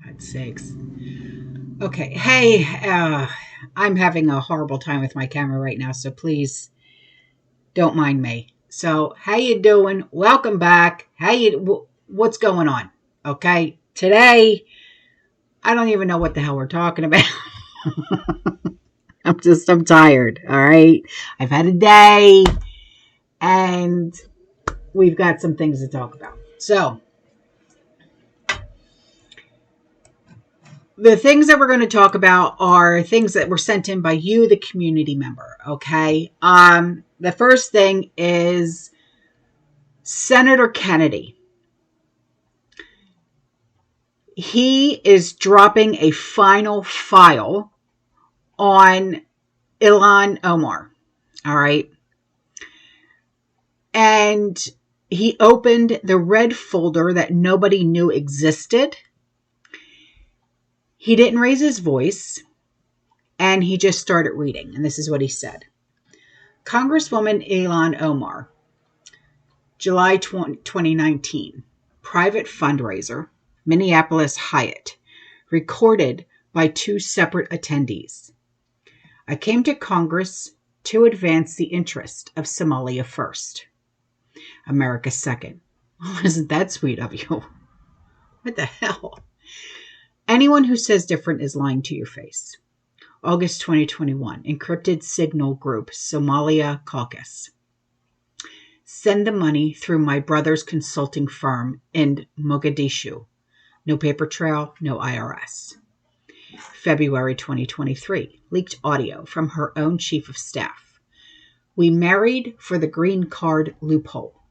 God's sakes. Okay. Hey, I'm having a horrible time with my camera right now, so please don't mind me. So, how you doing? Welcome back. What's going on? Okay. Today, I don't even know what the hell we're talking about. I'm tired. All right. I've had a day and we've got some things to talk about. So, the things that we're going to talk about are things that were sent in by you, the community member. Okay. The first thing is Senator Kennedy. He is dropping a final file on Ilhan Omar. All right. And he opened the red folder that nobody knew existed. He didn't raise his voice, and he just started reading. And this is what he said. Congresswoman Ilhan Omar, July 2019, private fundraiser, Minneapolis Hyatt, recorded by two separate attendees. I came to Congress to advance the interest of Somalia first, America second. Oh, isn't that sweet of you? What the hell? Anyone who says different is lying to your face. August 2021, encrypted signal group Somalia Caucus. Send the money through my brother's consulting firm in Mogadishu. No paper trail, no IRS. February 2023, leaked audio from her own chief of staff. We married for the green card loophole.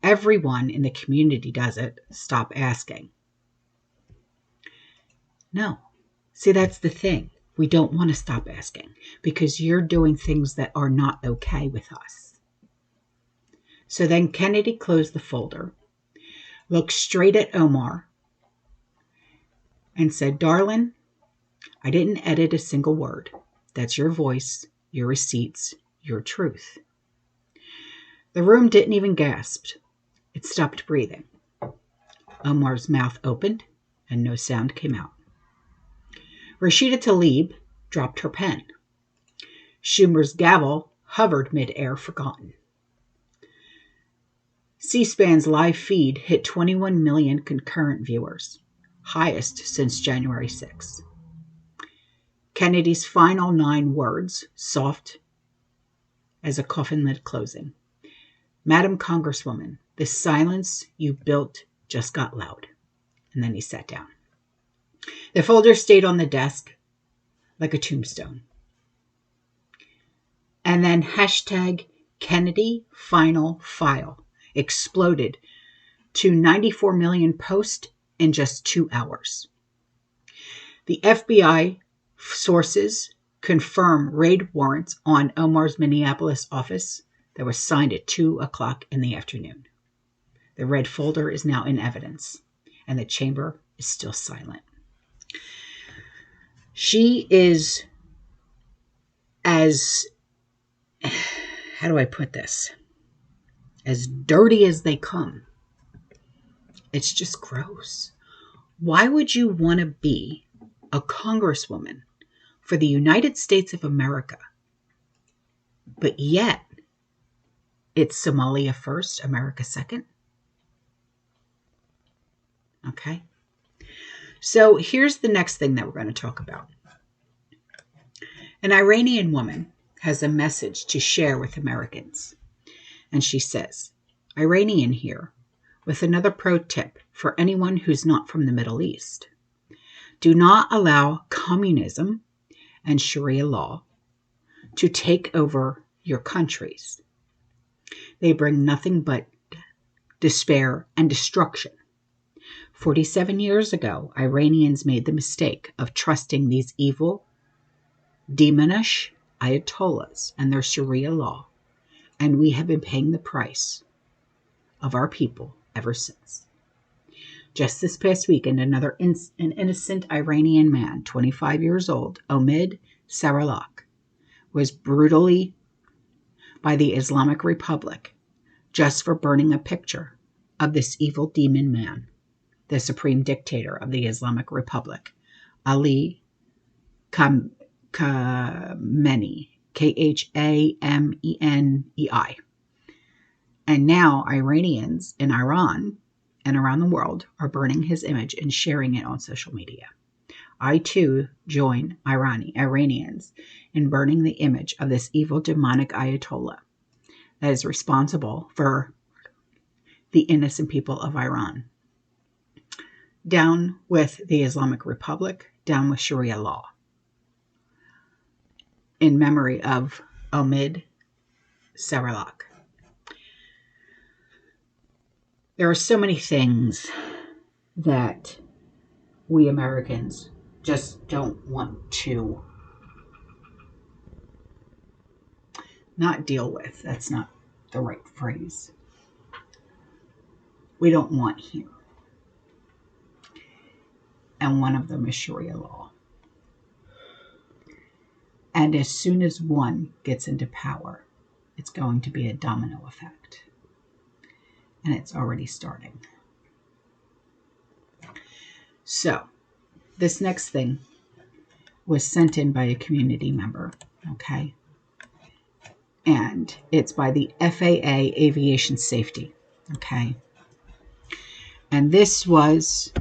Everyone in the community does it. Stop asking. No. See, that's the thing. We don't want to stop asking because you're doing things that are not okay with us. So then Kennedy closed the folder, looked straight at Omar, and said, Darling, I didn't edit a single word. That's your voice, your receipts, your truth. The room didn't even gasp. It stopped breathing. Omar's mouth opened and no sound came out. Rashida Tlaib dropped her pen. Schumer's gavel hovered midair, forgotten. C-SPAN's live feed hit 21 million concurrent viewers, highest since January 6. Kennedy's final 9 words, soft as a coffin lid closing. Madam Congresswoman, the silence you built just got loud. And then he sat down. The folder stayed on the desk like a tombstone. And then hashtag Kennedy final file exploded to 94 million posts in just 2 hours. The FBI sources confirm raid warrants on Omar's Minneapolis office that was signed at 2 o'clock in the afternoon. The red folder is now in evidence, and the chamber is still silent. She is as, how do I put this? As dirty as they come. It's just gross. Why would you want to be a congresswoman for the United States of America, but yet it's Somalia first, America second? Okay. So here's the next thing that we're going to talk about. An Iranian woman has a message to share with Americans. And she says, Iranian here, with another pro tip for anyone who's not from the Middle East. Do not allow communism and Sharia law to take over your countries. They bring nothing but despair and destruction. 47 years ago, Iranians made the mistake of trusting these evil, demonish ayatollahs and their Sharia law, and we have been paying the price of our people ever since. Just this past weekend, an innocent Iranian man, 25 years old, Omid Saralak, was brutally by the Islamic Republic just for burning a picture of this evil demon man. the supreme dictator of the Islamic Republic, Ali Khamenei, Khamenei. And now Iranians in Iran and around the world are burning his image and sharing it on social media. I too join Iranians in burning the image of this evil demonic Ayatollah that is responsible for the innocent people of Iran. Down with the Islamic Republic, down with Sharia law. In memory of Omid Saralak. There are so many things that we Americans just don't want to not deal with. That's not the right phrase. We don't want here. And one of them is Sharia law. And as soon as one gets into power, it's going to be a domino effect. And it's already starting. So, this next thing was sent in by a community member, okay? And it's by the FAA Aviation Safety, okay? And this was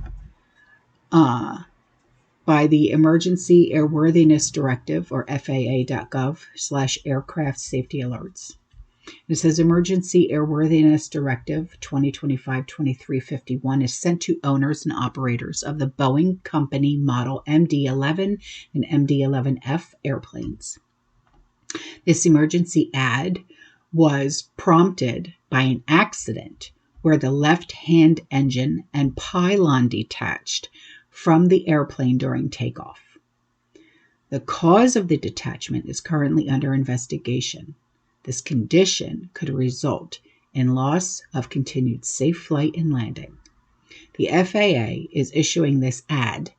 by the Emergency Airworthiness Directive, or FAA.gov/aircraft safety alerts. It says Emergency Airworthiness Directive 2025-2351 is sent to owners and operators of the Boeing Company Model MD-11 and MD-11F airplanes. This emergency ad was prompted by an accident where the left-hand engine and pylon detached from the airplane during takeoff. The cause of the detachment is currently under investigation. This condition could result in loss of continued safe flight and landing. The FAA is issuing this ad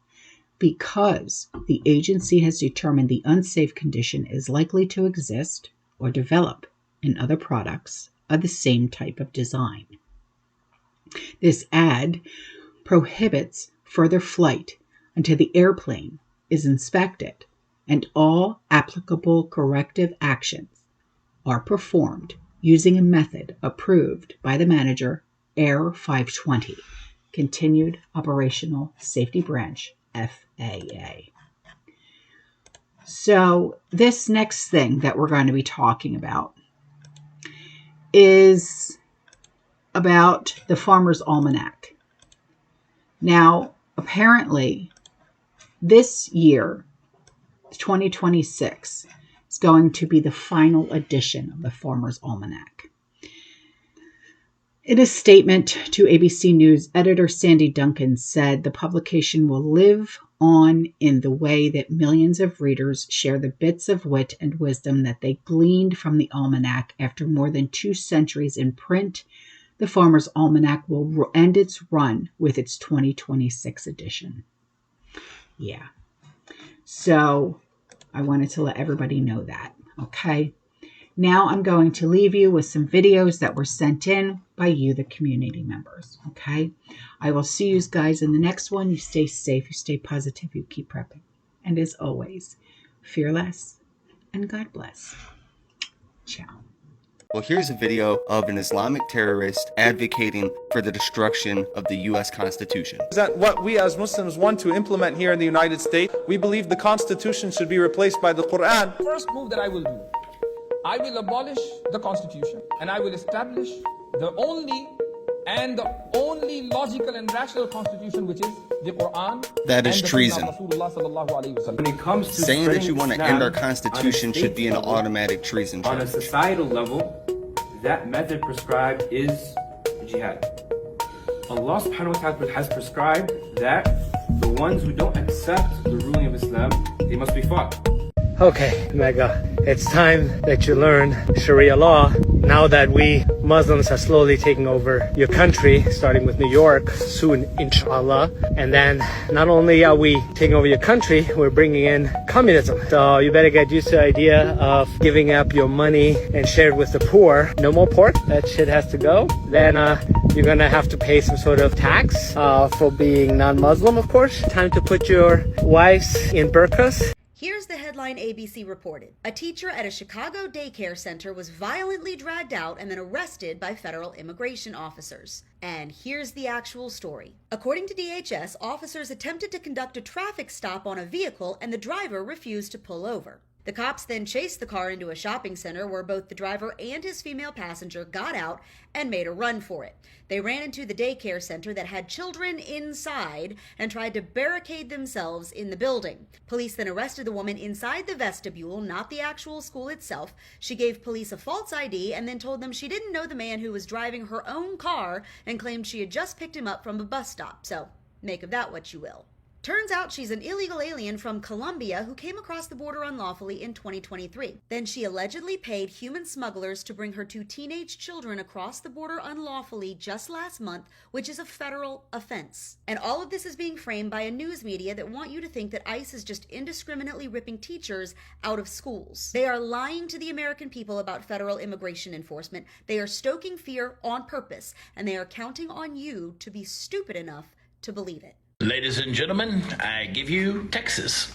because the agency has determined the unsafe condition is likely to exist or develop in other products of the same type of design. This ad prohibits further flight until the airplane is inspected and all applicable corrective actions are performed using a method approved by the manager, Air 520, Continued Operational Safety Branch, FAA. So this next thing that we're going to be talking about is about the Farmer's Almanac. Now, apparently, this year, 2026, is going to be the final edition of the Farmer's Almanac. In a statement to ABC News, editor Sandy Duncan said the publication will live on in the way that millions of readers share the bits of wit and wisdom that they gleaned from the Almanac after more than 2 centuries in print. The Farmer's Almanac will end its run with its 2026 edition. Yeah. So I wanted to let everybody know that. Okay. Now I'm going to leave you with some videos that were sent in by you, the community members. Okay. I will see you guys in the next one. You stay safe. You stay positive. You keep prepping. And as always, fear less and God bless. Ciao. Well, here's a video of an Islamic terrorist advocating for the destruction of the U.S. Constitution. Is that what we as Muslims want to implement here in the United States? We believe the Constitution should be replaced by the Quran. First move that I will do, I will abolish the Constitution and I will establish the only logical and rational Constitution, which is the Quran. That is treason. When it comes to saying that you want to end our Islam Constitution should be an automatic treason on a charge. societal level, that method prescribed is jihad. Allah subhanahu wa ta'ala has prescribed that the ones who don't accept the ruling of Islam, they must be fought. Okay, Mega, it's time that you learn Sharia law. Now that we Muslims are slowly taking over your country, starting with New York, soon, inshallah. And then not only are we taking over your country, we're bringing in communism. So you better get used to the idea of giving up your money and share it with the poor. No more pork, that shit has to go. Then you're gonna have to pay some sort of tax for being non-Muslim, of course. Time to put your wives in burqas. Here's the headline ABC reported. A teacher at a Chicago daycare center was violently dragged out and then arrested by federal immigration officers. And here's the actual story. According to DHS, officers attempted to conduct a traffic stop on a vehicle and the driver refused to pull over. The cops then chased the car into a shopping center where both the driver and his female passenger got out and made a run for it. They ran into the daycare center that had children inside and tried to barricade themselves in the building. Police then arrested the woman inside the vestibule, not the actual school itself. She gave police a false ID and then told them she didn't know the man who was driving her own car and claimed she had just picked him up from a bus stop. So make of that what you will. Turns out she's an illegal alien from Colombia who came across the border unlawfully in 2023. Then she allegedly paid human smugglers to bring her two teenage children across the border unlawfully just last month, which is a federal offense. And all of this is being framed by a news media that want you to think that ICE is just indiscriminately ripping teachers out of schools. They are lying to the American people about federal immigration enforcement. They are stoking fear on purpose, and they are counting on you to be stupid enough to believe it. Ladies and gentlemen, I give you Texas.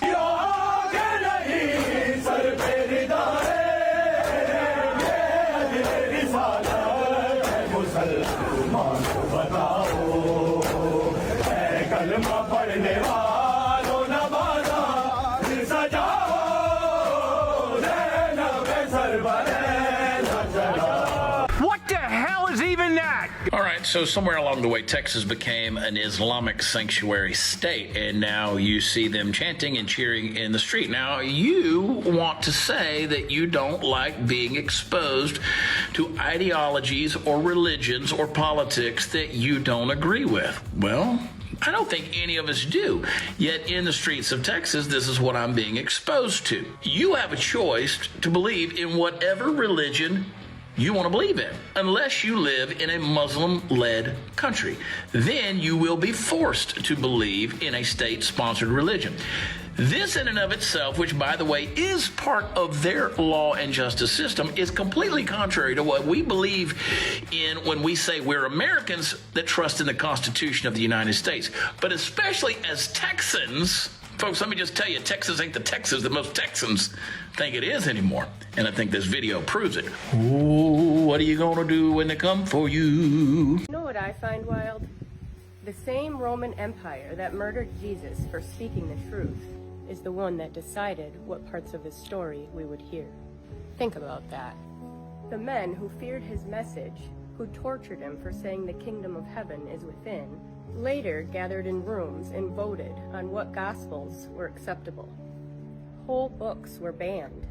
All right, so somewhere along the way, Texas became an Islamic sanctuary state, and now you see them chanting and cheering in the street. Now, you want to say that you don't like being exposed to ideologies or religions or politics that you don't agree with. Well, I don't think any of us do. Yet in the streets of Texas, this is what I'm being exposed to. You have a choice to believe in whatever religion you want to believe in, unless you live in a Muslim-led country. Then you will be forced to believe in a state-sponsored religion. This in and of itself, which by the way is part of their law and justice system, is completely contrary to what we believe in when we say we're Americans that trust in the Constitution of the United States. But especially as Texans, folks, let me just tell you, Texas ain't the Texas that most Texans think it is anymore. And I think this video proves it. Ooh, what are you gonna do when they come for you? You know what I find wild? The same Roman Empire that murdered Jesus for speaking the truth is the one that decided what parts of his story we would hear. Think about that. The men who feared his message, who tortured him for saying the kingdom of heaven is within, later gathered in rooms and voted on what gospels were acceptable. Whole books were banned.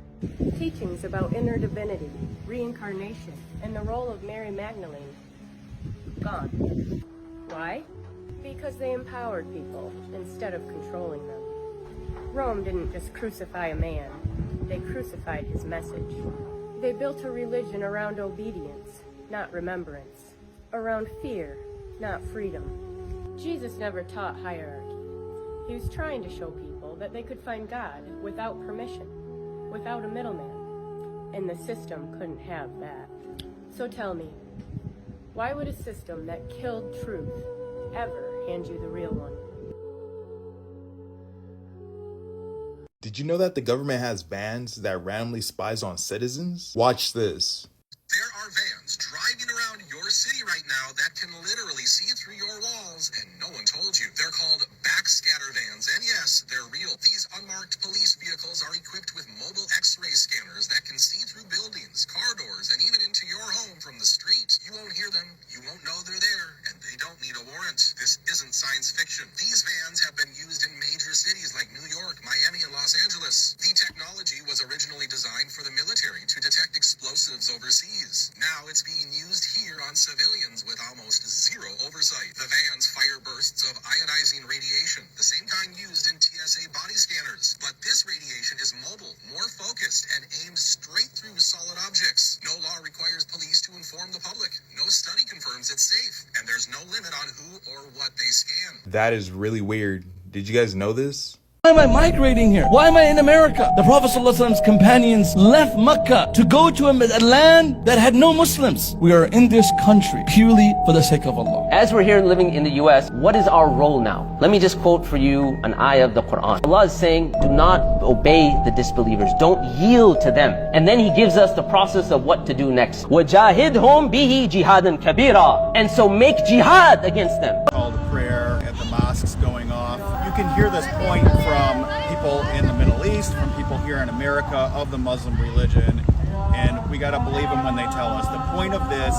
Teachings about inner divinity, reincarnation, and the role of Mary Magdalene, gone. Why? Because they empowered people instead of controlling them. Rome didn't just crucify a man, they crucified his message. They built a religion around obedience, not remembrance, around fear, not freedom. Jesus never taught hierarchy. He was trying to show people that they could find God without permission, without a middleman, and the system couldn't have that. So tell me, why would a system that killed truth ever hand you the real one? Did you know that the government has vans that randomly spies on citizens? Watch this. There are vans driving around your city right now that can literally see through your walls, and no one told you. They're called backscatter vans, and yes, they're real. These unmarked police vehicles are equipped with mobile X-ray scanners that can see through buildings, car doors, and even into your home from the street. You won't hear them, you won't know they're there, and they don't need a warrant. This isn't science fiction. These vans have been used in major cities like New York, Miami, and Los Angeles. The technology was originally designed for the military to detect explosives overseas. Now it's being used here on civilians with almost zero oversight. The vans fire bursts of ionizing radiation, the same kind used in TSA body scanners. But this radiation is mobile, more focused, and aimed straight through solid objects. No law requires police to inform the public. No study confirms it's safe. And there's no limit on who or what they scan. That is really weird. Did you guys know this? Why am I migrating here? Why am I in America? The Prophet ﷺ's companions left Mecca to go to a land that had no Muslims. We are in this country purely for the sake of Allah. As we're here living in the US, what is our role now? Let me just quote for you an ayah of the Quran. Allah is saying, do not obey the disbelievers. Don't yield to them. And then He gives us the process of what to do next. وَجَاهِدْهُمْ بِهِ جِهَادًا كَبِيرًا. And so make jihad against them. Call to prayer at the mosques going off. You can hear this point from people in the Middle East, from people here in America of the Muslim religion, and we got to believe them when they tell us. The point of this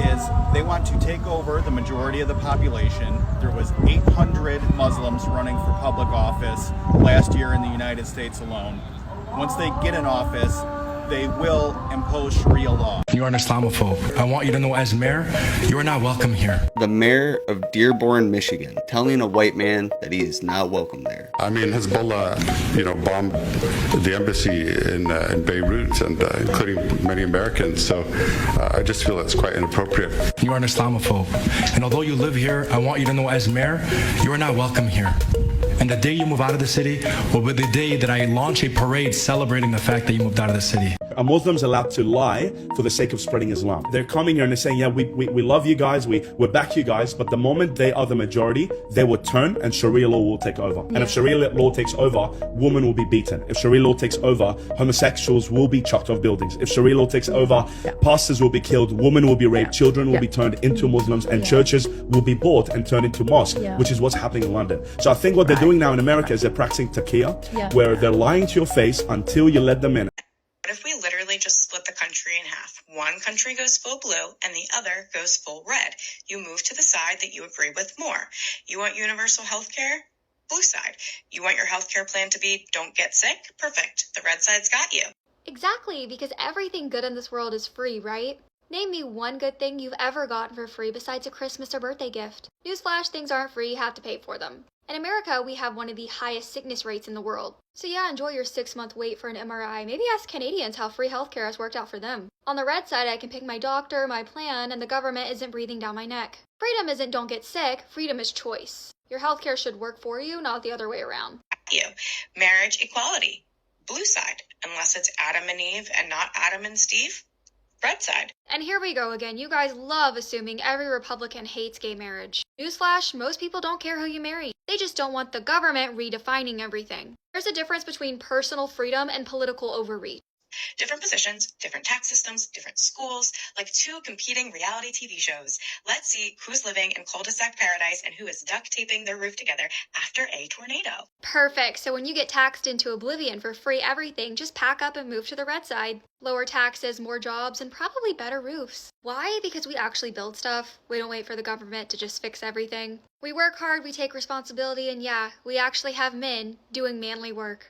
is they want to take over the majority of the population. There was 800 Muslims running for public office last year in the United States alone. Once they get in office, they will impose Sharia law. You are an Islamophobe. I want you to know, as mayor, you are not welcome here. The mayor of Dearborn, Michigan, telling a white man that he is not welcome there. I mean, Hezbollah, bombed the embassy in Beirut, and including many Americans. So I just feel it's quite inappropriate. You are an Islamophobe. And although you live here, I want you to know, as mayor, you are not welcome here. And the day you move out of the city will be the day that I launch a parade celebrating the fact that you moved out of the city. Are Muslims allowed to lie for the sake of spreading Islam? They're coming here and they're saying, yeah, we love you guys, we back you guys, but the moment they are the majority, they will turn and Sharia law will take over. And if Sharia law takes over, women will be beaten. If Sharia law takes over, homosexuals will be chucked off buildings. If Sharia law takes over, pastors will be killed, women will be raped, children will be turned into Muslims, and churches will be bought and turned into mosques, which is what's happening in London. So I think what they're doing now in America is they're practicing taqiyya, where they're lying to your face until you let them in. What if we literally just split the country in half? One country goes full blue and the other goes full red. You move to the side that you agree with more. You want universal health care? Blue side. You want your healthcare plan to be don't get sick? Perfect. The red side's got you. Exactly, because everything good in this world is free, right? Name me one good thing you've ever gotten for free besides a Christmas or birthday gift. Newsflash, things aren't free, you have to pay for them. In America, we have one of the highest sickness rates in the world. So yeah, enjoy your 6-month wait for an MRI. Maybe ask Canadians how free healthcare has worked out for them. On the red side, I can pick my doctor, my plan, and the government isn't breathing down my neck. Freedom isn't don't get sick, freedom is choice. Your healthcare should work for you, not the other way around. You. Marriage equality. Blue side. Unless it's Adam and Eve and not Adam and Steve. Red side. And here we go again. You guys love assuming every Republican hates gay marriage. Newsflash, most people don't care who you marry. They just don't want the government redefining everything. There's a difference between personal freedom and political overreach. Different positions, different tax systems, different schools, like two competing reality TV shows. Let's see who's living in cul-de-sac paradise and who is duct taping their roof together after a tornado. Perfect. So when you get taxed into oblivion for free everything, just pack up and move to the red side. Lower taxes, more jobs, and probably better roofs. Why? Because we actually build stuff. We don't wait for the government to just fix everything. We work hard, we take responsibility, and yeah, we actually have men doing manly work.